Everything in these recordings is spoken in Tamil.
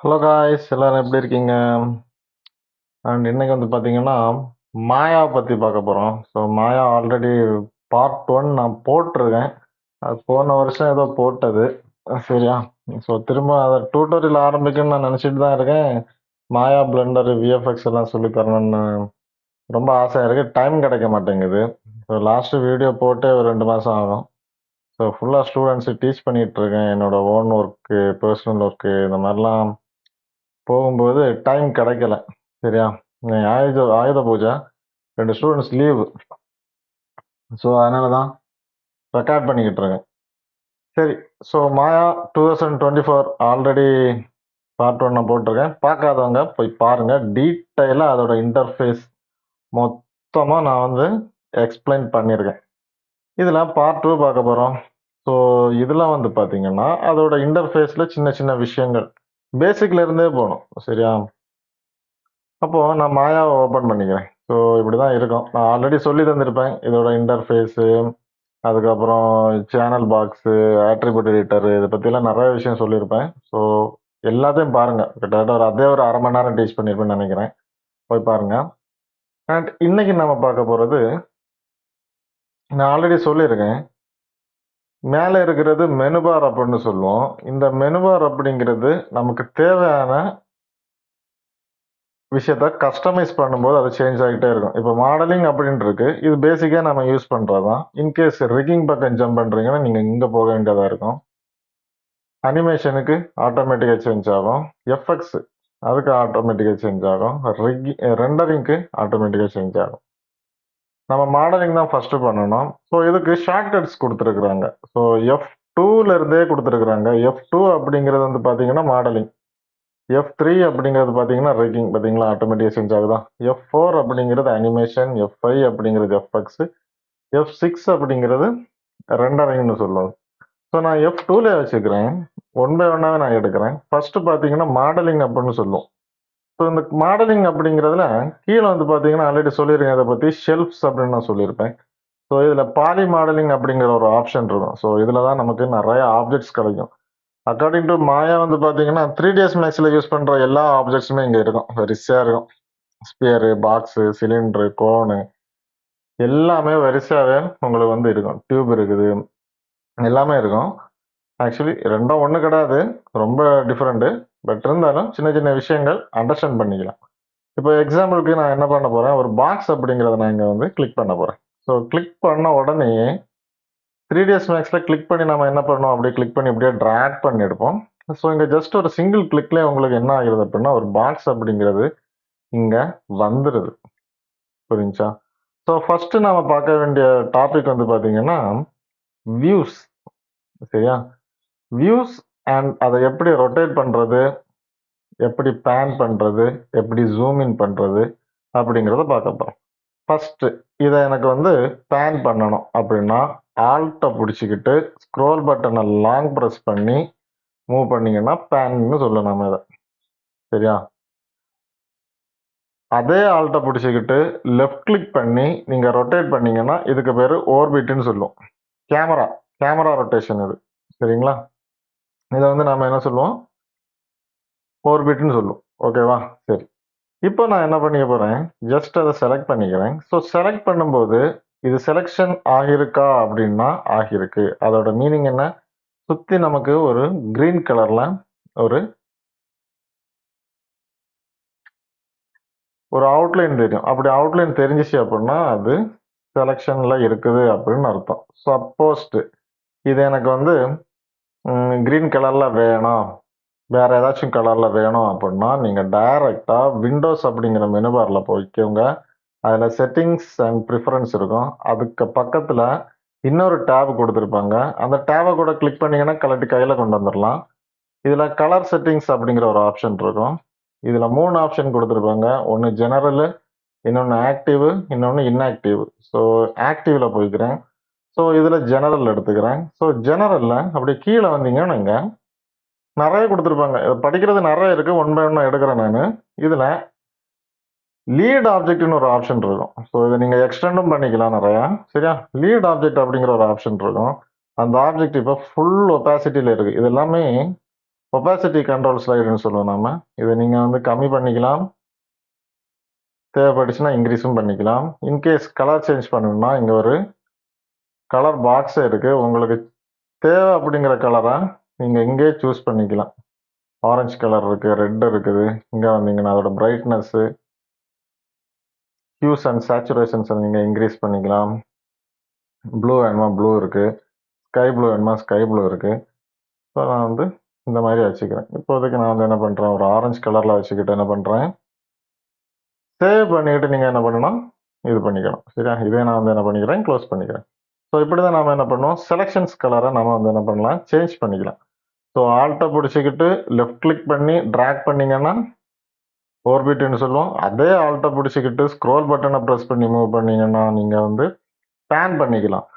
ஹலோ காய்ஸ், எல்லாரும் எப்படி இருக்கீங்க? அண்ட் இன்னைக்கு வந்து பார்த்தீங்கன்னா மாயா பற்றி பார்க்க போகிறோம். ஸோ மாயா ஆல்ரெடி பார்ட் 1 நான் போட்டிருக்கேன். அது போன வருஷம் ஏதோ போட்டது. சரியா? ஸோ திரும்ப அதை டியூட்டோரியல் ஆரம்பிக்கணும்னு நான் நினச்சிட்டு தான் இருக்கேன். மாயா பிளெண்டர் விஎஃப்எக்ஸ் எல்லாம் சொல்லி தரணும்னு ரொம்ப ஆசையாக இருக்குது. டைம் கிடைக்க மாட்டேங்குது. ஸோ லாஸ்ட்டு வீடியோ போட்டு ஒரு 2 மாதம் ஆகும். ஸோ ஃபுல்லாக ஸ்டூடெண்ட்ஸு டீச் பண்ணிகிட்டு இருக்கேன். என்னோட ஓன் ஒர்க்கு, பர்சனல் ஒர்க்கு இந்த மாதிரிலாம் போகும்போது டைம் கிடைக்கல. சரியா? ஆயுத பூஜை 2 ஸ்டூடெண்ட்ஸ் லீவு. ஸோ அதனால தான் ரெக்கார்ட் பண்ணிக்கிட்டு இருக்கேன். சரி. ஸோ மாயா 2024 ஆல்ரெடி பார்ட் 1 நான் போட்டிருக்கேன். பார்க்காதவங்க போய் பாருங்க. டீட்டெயிலாக அதோட இன்டர்ஃபேஸ் மொத்தமாக நான் வந்து எக்ஸ்பிளைன் பண்ணியிருக்கேன். இதில் பார்ட் 2 பார்க்க போகிறோம். ஸோ இதில் வந்து பார்த்தீங்கன்னா அதோட இன்டர்ஃபேஸில் சின்ன சின்ன விஷயங்கள் பேசிக்ல இருந்தே போகணும். சரியா? அப்போ நான் மாயாவை ஓப்பன் பண்ணிக்கிறேன். ஸோ இப்படி தான் இருக்கும். நான் ஆல்ரெடி சொல்லி தந்திருப்பேன். இதோட இன்டர்ஃபேஸு, அதுக்கப்புறம் சேனல் பாக்ஸு, ஆட்ரிபியூட் எடிட்டரு இதை பற்றிலாம் நிறைய விஷயம் சொல்லியிருப்பேன். ஸோ எல்லாத்தையும் பாருங்கள். கிட்டத்தட்ட ஒரு அரை மணி நேரம் டீச் பண்ணியிருப்பேன்னு நினைக்கிறேன். போய் பாருங்கள். அண்ட் இன்னைக்கு நம்ம பார்க்க போகிறது, நான் ஆல்ரெடி சொல்லியிருக்கேன், மேலே இருக்கிறது மெனு பார் அப்படின்னு சொல்லுவோம். இந்த மெனு பார் அப்படிங்கிறது நமக்கு தேவையான விஷயத்த கஸ்டமைஸ் பண்ணும்போது அது சேஞ்ச் ஆகிட்டே இருக்கும். இப்போ மாடலிங் அப்படின்னு இருக்கு. இது பேசிக்காக நம்ம யூஸ் பண்ணுறது தான். இன்கேஸ் ரிக்கிங் பக்கம் ஜம்ப் பண்ணுறீங்கன்னா நீங்கள் இங்கே போக வேண்டியதாக இருக்கும். அனிமேஷனுக்கு ஆட்டோமேட்டிக்காக சேஞ்ச் ஆகும். எஃப்எக்ஸ் அதுக்கு ஆட்டோமேட்டிக்காக சேஞ்ச் ஆகும். ரெண்டரிங்க்கு ஆட்டோமேட்டிக்காக சேஞ்ச் ஆகும். நம்ம மாடலிங் தான் ஃபர்ஸ்ட் பண்ணணும். ஸோ இதுக்கு ஷார்ட்கட்ஸ் கொடுத்துருக்குறாங்க. ஸோ F2ல இருந்தே கொடுத்துருக்குறாங்க. F2 அப்படிங்கிறது வந்து பார்த்தீங்கன்னா மாடலிங். F3 அப்படிங்கிறது பார்த்தீங்கன்னா ரிக்கிங். பார்த்தீங்களா, ஆட்டோமேட்டிக்காக சேஞ்ச் ஆகுதா? F4 அப்படிங்கிறது அனிமேஷன். F5 அப்படிங்கிறது எஃப்எக்ஸ். F6 அப்படிங்கிறது ரெண்டரிங்னு சொல்லுவோம். ஸோ நான் F2ல வச்சுக்கிறேன். ஒன் பை ஒன்னாவே நான் எடுக்கிறேன். ஃபர்ஸ்ட் பார்த்தீங்கன்னா மாடலிங் அப்படின்னு சொல்லுவோம். ஸோ இந்த மாடலிங் அப்படிங்கிறதுல கீழே வந்து பார்த்தீங்கன்னா ஆல்ரெடி சொல்லியிருக்கேன். இதை பற்றி ஷெல்ஃப்ஸ் அப்படின்னு நான் சொல்லியிருப்பேன். ஸோ இதில் பாலி மாடலிங் அப்படிங்கிற ஒரு ஆப்ஷன் இருக்கும். ஸோ இதில் தான் நமக்கு நிறைய ஆப்ஜெக்ட்ஸ் கிடைக்கும். அக்கார்டிங் டு மாயா வந்து பார்த்தீங்கன்னா 3ds மேக்ஸில் யூஸ் பண்ணுற எல்லா ஆப்ஜெக்ட்ஸுமே இங்கே இருக்கும். வரிசையாக இருக்கும். ஸ்பியரு, பாக்ஸு, சிலிண்டரு, கோனு எல்லாமே வரிசையாகவே உங்களுக்கு வந்து இருக்கும். டியூப் இருக்குது, எல்லாமே இருக்கும். ஆக்சுவலி ரெண்டும் ஒன்று கிடையாது, ரொம்ப டிஃப்ரெண்ட்டு. பட் இருந்தாலும் சின்ன சின்ன விஷயங்கள் அண்டர்ஸ்டாண்ட் பண்ணிக்கலாம். இப்போ எக்ஸாம்பிளுக்கு நான் என்ன பண்ண போகிறேன், ஒரு பாக்ஸ் அப்படிங்கிறத நான் இங்கே வந்து கிளிக் பண்ண போகிறேன். ஸோ கிளிக் பண்ண உடனே 3ds மேக்ஸில் கிளிக் பண்ணி நம்ம என்ன பண்ணோம், அப்படியே கிளிக் பண்ணி அப்படியே ட்ராக் பண்ணி எடுப்போம். ஸோ இங்கே ஜஸ்ட் ஒரு சிங்கிள் கிளிக்லேயே உங்களுக்கு என்ன ஆகுது அப்படின்னா ஒரு பாக்ஸ் அப்படிங்கிறது இங்கே வந்துடுது. புரிஞ்சா? ஸோ ஃபர்ஸ்ட் நாம பார்க்க வேண்டிய டாபிக் வந்து பார்த்தீங்கன்னா வியூஸ். சரியா? வியூஸ் அண்ட் அதை எப்படி ரொட்டேட் பண்ணுறது, எப்படி பேன் பண்ணுறது, எப்படி ஜூம் இன் பண்ணுறது அப்படிங்கிறத பார்க்க போகிறோம். ஃபர்ஸ்ட் இதை எனக்கு வந்து பேன் பண்ணணும் அப்படின்னா ஆல்ட்டை பிடிச்சிக்கிட்டு ஸ்க்ரோல் பட்டனை லாங் ப்ரெஸ் பண்ணி மூவ் பண்ணீங்கன்னா பேன்னு சொல்லணும் நம்ம இதை. சரியா? அதே ஆல்ட்டை பிடிச்சிக்கிட்டு லெஃப்ட் கிளிக் பண்ணி நீங்கள் ரொட்டேட் பண்ணீங்கன்னா இதுக்கு பேர் ஓர்பிட்னு சொல்லுவோம். கேமரா ரொட்டேஷன் இது. சரிங்களா? இதை வந்து நம்ம என்ன சொல்லுவோம், ஓர்பிட்னு சொல்லுவோம். ஓகேவா? சரி. இப்போ நான் என்ன பண்ணிக்க போகிறேன், ஜஸ்ட் அதை செலக்ட் பண்ணிக்கிறேன். ஸோ செலக்ட் பண்ணும்போது இது செலெக்ஷன் ஆகியிருக்கா அப்படின்னா ஆகியிருக்கு. அதோட மீனிங் என்ன, சுற்றி நமக்கு ஒரு கிரீன் கலரில் ஒரு அவுட்லைன் தெரியும். அப்படி அவுட்லைன் தெரிஞ்சிச்சு அப்படின்னா அது செலெக்ஷனில் இருக்குது அப்படின்னு அர்த்தம். சப்போஸ்ட் இது எனக்கு வந்து கிரீன் கலரில் வேணும், வேறு ஏதாச்சும் கலரில் வேணும் அப்படின்னா நீங்கள் டைரெக்டாக விண்டோஸ் அப்படிங்கிற மெனு பாரில் போய்க்கோங்க. அதில் செட்டிங்ஸ் அண்ட் ப்ரிஃபரன்ஸ் இருக்கும். அதுக்கு பக்கத்தில் இன்னொரு டேப் கொடுத்துருப்பாங்க. அந்த டேபை கூட கிளிக் பண்ணிங்கன்னா கலட்டி கையில் கொண்டு வந்துடலாம். இதில் கலர் செட்டிங்ஸ் அப்படிங்கிற ஒரு ஆப்ஷன் இருக்கும். இதில் 3 ஆப்ஷன் கொடுத்துருப்பாங்க. ஒன்று ஜெனரலு, இன்னொன்று ஆக்டிவ், இன்னொன்று இன்ஆக்டிவ். ஸோ ஆக்டிவில் போய்க்கிறேன். ஸோ இதில் ஜெனரல் எடுத்துக்கிறேன். ஸோ ஜெனரலில் அப்படி கீழே வந்தீங்கன்னா நீங்கள் நிறைய கொடுத்துருப்பாங்க. படிக்கிறது நிறைய இருக்குது. ஒன் பை ஒன்னாக எடுக்கிறேன் நான். இதில் லீட் ஆப்ஜெக்ட்னு ஒரு ஆப்ஷன் இருக்கும். ஸோ இதை நீங்கள் எக்ஸ்டெண்டும் பண்ணிக்கலாம் நிறையா. சரியா? லீட் ஆப்ஜெக்ட் அப்படிங்கிற ஒரு ஆப்ஷன் இருக்கும். அந்த ஆப்ஜெக்ட் இப்போ ஃபுல் ஒப்பாசிட்டியில் இருக்குது. இது எல்லாமே ஒபாசிட்டி கண்ட்ரோல் ஸ்லைடுன்னு சொல்லுவோம் நாம. இதை நீங்கள் வந்து கம்மி பண்ணிக்கலாம், தேவைப்பட்டுச்சுன்னா இன்க்ரீஸும் பண்ணிக்கலாம். இன்கேஸ் கலர் சேஞ்ச் பண்ணணும்னா இங்கே ஒரு கலர் பாக்ஸே இருக்குது. உங்களுக்கு தேவை அப்படிங்கிற கலரை நீங்கள் இங்கே சூஸ் பண்ணிக்கலாம். ஆரஞ்சு கலர் இருக்குது, ரெட் இருக்குது. இங்கே வந்தீங்கன்னா அதோட பிரைட்னஸ்ஸு, ஹியூஸ் அண்ட் சேச்சுரேஷன்ஸை நீங்கள் இன்க்ரீஸ் பண்ணிக்கலாம். ப்ளூ வேணுமா ப்ளூ இருக்குது, ஸ்கை ப்ளூ வேணுமா ஸ்கை ப்ளூ இருக்குது. ஸோ நான் வந்து இந்த மாதிரி வச்சுக்கிறேன். இப்போதைக்கு நான் வந்து என்ன பண்ணுறேன், ஒரு ஆரஞ்சு கலரில் வச்சுக்கிட்டு என்ன பண்ணுறேன், சேவ் பண்ணிக்கிட்டு நீங்கள் என்ன பண்ணணும், இது பண்ணிக்கணும். சரியா, இதே நான் வந்து என்ன பண்ணிக்கிறேன், க்ளோஸ் பண்ணிக்கிறேன். ஸோ இப்படி தான் நம்ம என்ன பண்ணுவோம், செலெக்ஷன்ஸ் கலரை நம்ம வந்து என்ன பண்ணலாம், சேஞ்ச் பண்ணிக்கலாம். ஸோ ஆல்ட்டை பிடிச்சிக்கிட்டு லெஃப்ட் கிளிக் பண்ணி ட்ராக் பண்ணிங்கன்னா ஓர்பிட்னு சொல்லுவோம். அதே ஆல்ட்டை பிடிச்சிக்கிட்டு ஸ்க்ரோல் பட்டனை ப்ரெஸ் பண்ணி மூவ் பண்ணிங்கன்னா நீங்கள் வந்து பேன் பண்ணிக்கலாம்.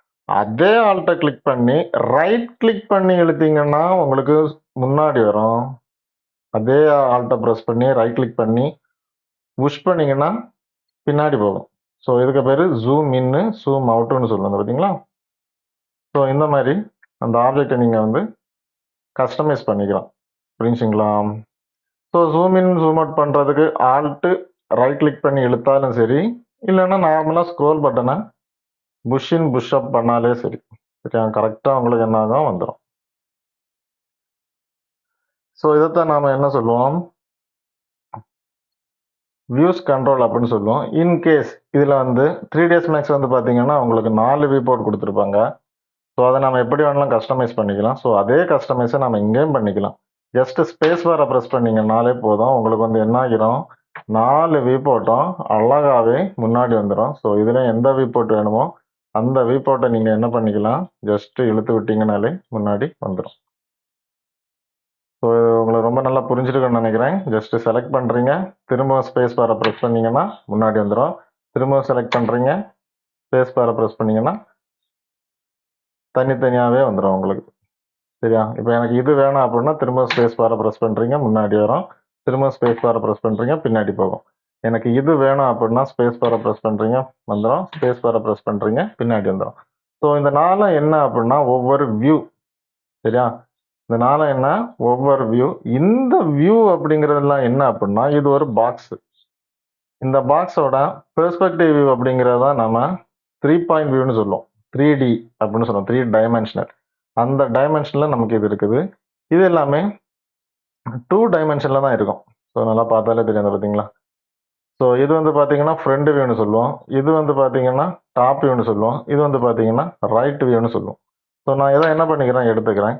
அதே ஆல்ட்டை கிளிக் பண்ணி ரைட் கிளிக் பண்ணி இழுத்தீங்கன்னா உங்களுக்கு முன்னாடி வரும். அதே ஆல்ட்டை ப்ரெஸ் பண்ணி ரைட் கிளிக் பண்ணி புஷ் பண்ணிங்கன்னா பின்னாடி போகும். ஸோ இதுக்கு பேர் ஜூம் இன்னு ஜூம் அவுட்டுன்னு சொல்லுவாங்க பார்த்தீங்களா. ஸோ இந்த மாதிரி அந்த ஆப்ஜெக்டை நீங்கள் வந்து கஸ்டமைஸ் பண்ணிக்கலாம். புரிஞ்சுங்களா. So zoom in zoom out பண்ணுறதுக்கு ஆல்ட்டு ரைட் கிளிக் பண்ணி இழுத்தாலும் சரி, இல்லைன்னா நார்மலாக ஸ்க்ரோல் பட்டனை புஷ் இன் புஷ் அப் பண்ணாலே சரி. சரியா, கரெக்டாக உங்களுக்கு என்ன ஆகும், வந்துடும். ஸோ இதைத்தான் நாம் என்ன சொல்லுவோம், வியூஸ் கண்ட்ரோல் அப்படின்னு சொல்லுவோம். இன்கேஸ் இதில் வந்து 3ds மேக்ஸ் வந்து பார்த்தீங்கன்னா உங்களுக்கு 4 வியூ போர்ட் கொடுத்துருப்பாங்க. ஸோ அதை நம்ம எப்படி வேணாலும் கஸ்டமைஸ் பண்ணிக்கலாம். ஸோ அதே கஸ்டமைஸை நம்ம இங்கேயும் பண்ணிக்கலாம். ஜஸ்ட் ஸ்பேஸ் பாரை ப்ரெஸ் பண்ணிங்கனாலே போதும், உங்களுக்கு வந்து என்ன ஆகிரும், 4 வியூ போர்ட்டும் அழகாகவே முன்னாடி வந்துடும். ஸோ இதில் எந்த வியூ போர்ட் வேணுமோ அந்த வியூ போர்ட்டை நீங்கள் என்ன பண்ணிக்கலாம், ஜஸ்ட் இழுத்து விட்டீங்கனாலே முன்னாடி வந்துடும். ஸோ உங்களுக்கு ரொம்ப நல்லா புரிஞ்சிருக்குன்னு நினைக்கிறேன். ஜஸ்ட் செலக்ட் பண்ணுறீங்க, திரும்பவும் ஸ்பேஸ் பாரை ப்ரெஸ் பண்ணிங்கன்னா முன்னாடி வந்துடும். திரும்பவும் செலக்ட் பண்ணுறீங்க, ஸ்பேஸ் பாரை ப்ரெஸ் பண்ணிங்கன்னா தனித்தனியாகவே வந்துடும் உங்களுக்கு. சரியா, இப்போ எனக்கு இது வேணும் அப்படின்னா திரும்ப ஸ்பேஸ் பாரை ப்ரெஸ் பண்ணுறீங்க, முன்னாடி வரும். திரும்ப ஸ்பேஸ் பாரை ப்ரெஸ் பண்ணுறீங்க, பின்னாடி போகும். எனக்கு இது வேணும் அப்படின்னா ஸ்பேஸ் பாரை ப்ரெஸ் பண்ணுறீங்க, வந்துடும். ஸ்பேஸ் பாரை ப்ரெஸ் பண்ணுறீங்க, பின்னாடி வந்துடும். ஸோ இந்த 4 என்ன அப்படின்னா ஒவ்வொரு வியூ. சரியா, இந்த 4 என்ன, ஒவ்வொரு வியூ. இந்த வியூ அப்படிங்கிறதுலாம் என்ன அப்படின்னா இது ஒரு பாக்ஸ். இந்த பாக்ஸோட பெர்ஸ்பெக்டிவ் வியூ அப்படிங்கிறத நம்ம 3 பாயிண்ட் வியூன்னு சொல்லுவோம். 3D அப்படின்னு சொல்லுவோம், 3 டைமென்ஷனல். அந்த டைமென்ஷனில் நமக்கு இது இருக்குது. இது எல்லாமே 2 டைமென்ஷனில் தான் இருக்கும். ஸோ நல்லா பார்த்தாலே தெரியும் பார்த்தீங்களா. ஸோ இது வந்து பார்த்தீங்கன்னா ஃப்ரண்ட் வியூன்னு சொல்லுவோம். இது வந்து பார்த்தீங்கன்னா டாப் வியூன்னு சொல்லுவோம். இது வந்து பார்த்தீங்கன்னா ரைட் வியூன்னு சொல்லுவோம். ஸோ நான் இதை என்ன பண்ணிக்கிறேன், எடுத்துக்கிறேன்.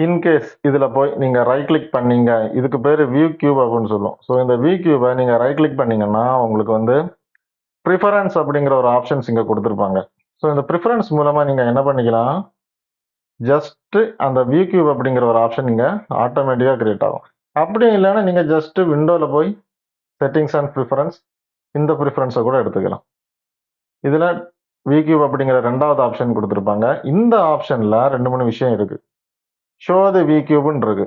இன்கேஸ் இதில் போய் நீங்கள் ரைட் கிளிக் பண்ணீங்க, இதுக்கு பேர் வியூ கியூப் அப்படின்னு சொல்லுவோம். ஸோ இந்த வியூ கியூபை நீங்கள் ரைட் கிளிக் பண்ணீங்கன்னா உங்களுக்கு வந்து ப்ரிஃபரன்ஸ் அப்படிங்கிற ஒரு ஆப்ஷன்ஸ் இங்கே கொடுத்துருப்பாங்க. ஸோ இந்த ப்ரிஃபரன்ஸ் மூலமாக நீங்கள் என்ன பண்ணிக்கலாம், ஜஸ்ட் அந்த வியூ கியூப் அப்படிங்கிற ஒரு ஆப்ஷன் இங்கே ஆட்டோமேட்டிக்காக கிரியேட் ஆகும். அப்படி இல்லைன்னா நீங்கள் ஜஸ்ட் விண்டோவில் போய் செட்டிங்ஸ் அண்ட் ப்ரிஃபரன்ஸ், இந்த ப்ரிஃபரன்ஸை கூட எடுத்துக்கலாம். இதில் வியூ கியூப் அப்படிங்கிற 2வது ஆப்ஷன் கொடுத்துருப்பாங்க. இந்த ஆப்ஷனில் 2-3 விஷயம் இருக்குது. ஷோ தி வியூ கியூப்னு இருக்கு.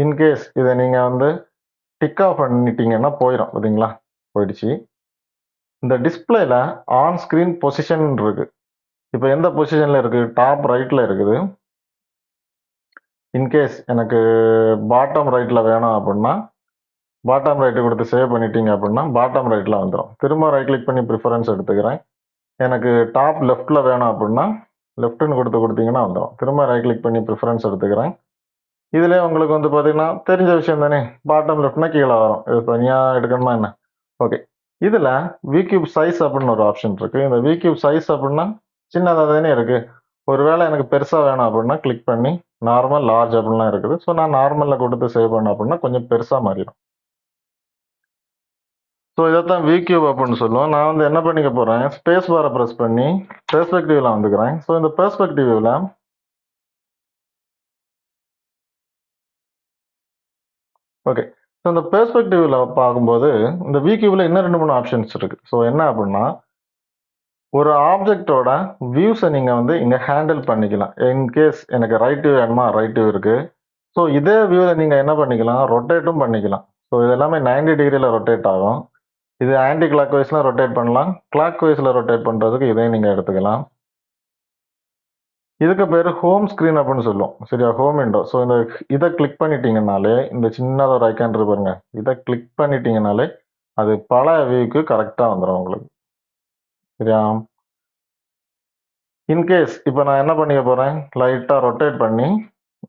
இன்கேஸ் இதை நீங்கள் வந்து டிக் ஆஃப் பண்ணிட்டீங்கன்னா போயிடும் பார்த்தீங்களா, போயிடுச்சு. இந்த டிஸ்பிளேல ஆன் ஸ்க்ரீன் பொசிஷன் இருக்கு. இப்போ எந்த பொசிஷனில் இருக்குது, டாப் ரைட்டில் இருக்குது. இன்கேஸ் எனக்கு பாட்டம் ரைட்டில் வேணும் அப்படின்னா பாட்டம் ரைட்டு கொடுத்து சேவ் பண்ணிட்டீங்க அப்படின்னா பாட்டம் ரைட்டில் வந்துடும். திரும்ப ரைட் கிளிக் பண்ணி ப்ரிஃபரன்ஸ் எடுத்துக்கிறேன். எனக்கு டாப் லெஃப்ட்டில் வேணும் அப்படின்னா லெஃப்ட்டுன்னு கொடுத்தீங்கன்னா வந்துடும். திரும்ப ரைட் கிளிக் பண்ணி ப்ரிஃபரன்ஸ் எடுத்துக்கிறேன். இதில் உங்களுக்கு வந்து பார்த்தீங்கன்னா தெரிஞ்ச விஷயம் தானே, பாட்டம் லெஃப்ட்னா கீழே வரும். இது தனியாக எடுக்கணுமா என்ன. ஓகே, இதில் வியூ கியூப் சைஸ் அப்படின்னு ஒரு ஆப்ஷன் இருக்குது. இந்த வியூ கியூப் சைஸ் அப்படின்னா சின்னதாக தானே இருக்குது. ஒருவேளை எனக்கு பெருசாக வேணும் அப்படின்னா கிளிக் பண்ணி நார்மல் லார்ஜ் அப்படின்லாம் இருக்குது. ஸோ நான் நார்மலில் கொடுத்து சேவ் பண்ண அப்படின்னா கொஞ்சம் பெருசாக மாறிடும். ஸோ இதைத்தான் வியூ கியூப் அப்படின்னு சொல்லுவோம். நான் வந்து என்ன பண்ணிக்க போகிறேன், ஸ்பேஸ் பாரை ப்ரெஸ் பண்ணி பெர்ஸ்பெக்டிவ்ல வந்துக்கிறேன். ஸோ இந்த பெர்ஸ்பெக்டிவ்ல ஓகே, ஸோ இந்த பெர்ஸ்பெக்டிவ்ல பார்க்கும்போது இந்த வியூ கியூப்ல இன்னும் 2-3 ஆப்ஷன்ஸ் இருக்கு. ஸோ என்ன அப்படின்னா ஒரு ஆப்ஜெக்டோட வியூஸை நீங்கள் வந்து இங்கே ஹேண்டில் பண்ணிக்கலாம். இன்கேஸ் எனக்கு ரைட் வியூ வேணுமா, ரைட் வியூ இருக்குது. ஸோ இதே வியூவில் நீங்கள் என்ன பண்ணிக்கலாம், ரொட்டேட்டும் பண்ணிக்கலாம். ஸோ இது எல்லாமே 90 டிகிரியில் ரொட்டேட் ஆகும். இது ஆன்டி கிளாக் வைஸில் ரொட்டேட் பண்ணலாம். கிளாக் வைஸில் ரொட்டேட் பண்ணுறதுக்கு இதையும் நீங்கள் எடுத்துக்கலாம். இதுக்கு பேர் ஹோம் ஸ்க்ரீன் அப்படின்னு சொல்லுவோம். சரியா? Home window. ஸோ இதை கிளிக் பண்ணிட்டீங்கனாலே இந்த சின்னதாக ஒரு ஐக்கான் இருக்கு பாருங்க. இதை கிளிக் பண்ணிட்டீங்கனாலே அது பல வியூக்கு கரெக்டாக வந்துடும் உங்களுக்கு. சரியா? இன்கேஸ் இப்போ நான் என்ன பண்ணிக்க போகிறேன், லைட்டாக ரொட்டேட் பண்ணி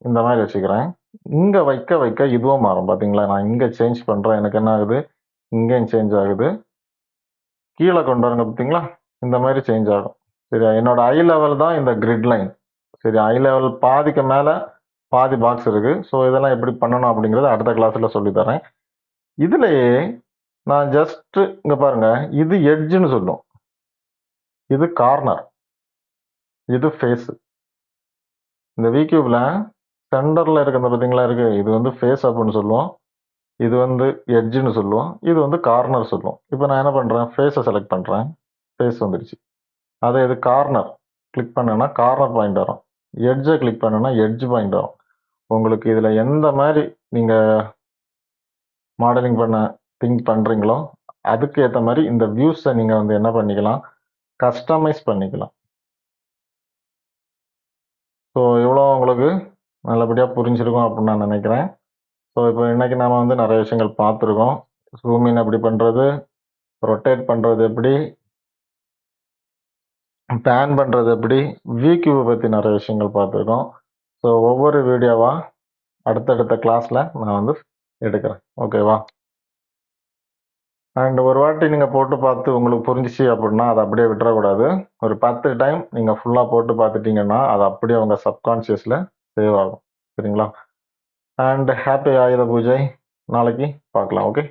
இந்த மாதிரி வச்சுக்கிறேன். இங்கே வைக்க வைக்க இதுவும் மாறும். பார்த்தீங்களா? நான் இங்கே சேஞ்ச் பண்ணுறேன். எனக்கு என்ன ஆகுது, இங்கேயும் சேஞ்ச் ஆகுது. கீழே கொண்டு வரங்க பார்த்தீங்களா? இந்த மாதிரி சேஞ்ச் ஆகும். சரியா? என்னோட ஐ லெவல் தான் இந்த கிரிட் லைன். சரி, ஐ லெவல் பாதிக்கு மேலே பாதி பாக்ஸ் இருக்கு. ஸோ இதெல்லாம் எப்படி பண்ணணும் அப்படிங்கிறத அடுத்த கிளாஸில் சொல்லித்தரேன். இதுலேயே நான் ஜஸ்ட் இங்கே பாருங்க, இது எட்ஜுன்னு சொல்லும், இது கார்னர், இது ஃபேஸ். இந்த வி கியூப்ல சென்டரில் இருக்கிறது பார்த்தீங்களா இருக்கு, இது வந்து ஃபேஸ் அப்படின்னு சொல்லுவோம், இது வந்து எட்ஜுன்னு சொல்லுவோம், இது வந்து கார்னர் சொல்லுவோம். இப்போ நான் என்ன பண்ணுறேன், ஃபேஸை செலக்ட் பண்ணுறேன், ஃபேஸ் வந்துடுச்சு. அதே இது கார்னர் கிளிக் பண்ணேன்னா கார்னர் பாயிண்ட் வரும், எட்ஜை கிளிக் பண்ணேன்னா எட்ஜ் பாயிண்ட் வரும். உங்களுக்கு இதில் எந்த மாதிரி நீங்கள் மாடலிங் பண்ண திங்க் பண்ணுறீங்களோ அதுக்கு ஏற்ற மாதிரி இந்த வியூஸை நீங்கள் வந்து என்ன பண்ணிக்கலாம், கஸ்டமைஸ் பண்ணிக்கலாம். ஸோ இவ்வளோ உங்களுக்கு நல்லபடியாக புரிஞ்சிருக்கும் அப்படின்னு நான் நினைக்கிறேன். ஸோ இப்போ இன்றைக்கி நாம் வந்து நிறைய விஷயங்கள் பார்த்துருக்கோம். ஜூமின் எப்படி பண்ணுறது, ரொட்டேட் பண்ணுறது எப்படி, பேன் பண்ணுறது எப்படி, வி கியூவை பற்றி நிறைய விஷயங்கள் பார்த்துருக்கோம். ஸோ ஒவ்வொரு வீடியோவாக அடுத்தடுத்த கிளாஸில் நான் வந்து எடுக்கிறேன். ஓகேவா? அண்ட் ஒரு வாட்டி நீங்கள் போட்டு பார்த்து உங்களுக்கு புரிஞ்சிச்சு அப்படின்னா அதை அப்படியே விட்டுறக்கூடாது. ஒரு 10 டைம் நீங்கள் ஃபுல்லாக போட்டு பார்த்துட்டீங்கன்னா அது அப்படியே உங்கள் சப்கான்ஷியஸில் சேவ் ஆகும். சரிங்களா? அண்ட் ஹாப்பி ஆயுத பூஜை. நாளைக்கு பார்க்கலாம். ஓகே.